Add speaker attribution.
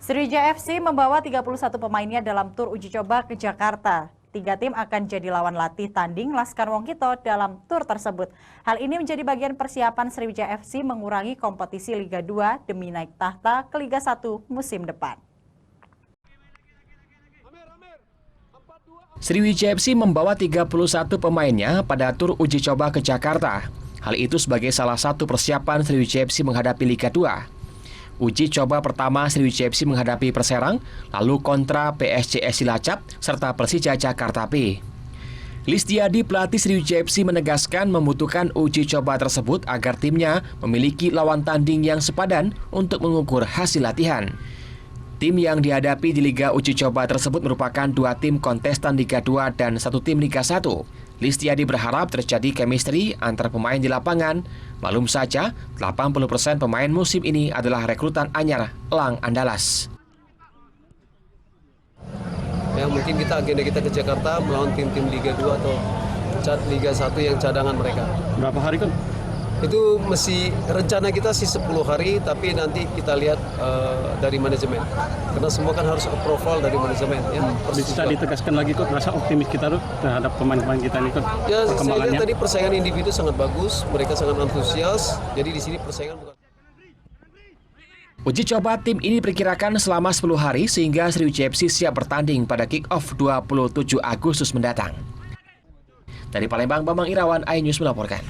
Speaker 1: Sriwijaya FC membawa 31 pemainnya dalam tur uji coba ke Jakarta. 3 tim akan jadi lawan latih tanding Laskar Wongkito dalam tur tersebut. Hal ini menjadi bagian persiapan Sriwijaya FC mengurangi kompetisi Liga 2 demi naik tahta ke Liga 1 musim depan.
Speaker 2: Sriwijaya FC membawa 31 pemainnya pada tur uji coba ke Jakarta. Hal itu sebagai salah satu persiapan Sriwijaya FC menghadapi Liga 2. Uji coba pertama Sriwijaya FC menghadapi Perserang, lalu kontra PSCS Cilacap, serta Persija Jakarta B. Listiadi, pelatih Sriwijaya FC, menegaskan membutuhkan uji coba tersebut agar timnya memiliki lawan tanding yang sepadan untuk mengukur hasil latihan. Tim yang dihadapi di Liga Uji Coba tersebut merupakan 2 tim kontestan Liga 2 dan 1 tim Liga 1. Listiadi berharap terjadi chemistry antar pemain di lapangan. Malum saja, 80% pemain musim ini adalah rekrutan anyar Elang Andalas.
Speaker 3: Ya, mungkin agenda kita ke Jakarta melawan tim-tim Liga 2 atau Liga 1 yang cadangan mereka.
Speaker 4: Berapa hari kan?
Speaker 3: Itu mesti rencana kita sih 10 hari, tapi nanti kita lihat dari manajemen. Karena semua kan harus approval dari manajemen. Ya.
Speaker 4: Bisa ditegaskan lagi kok rasa optimis kita tuh terhadap pemain-pemain kita ini kok.
Speaker 3: Ya, saya lihat tadi persaingan individu sangat bagus, mereka sangat antusias. Jadi di sini persaingan bukan.
Speaker 2: Uji coba tim ini diperkirakan selama 10 hari sehingga Sriwijaya FC siap bertanding pada kick-off 27 Agustus mendatang. Dari Palembang, Bambang Irawan, iNews melaporkan.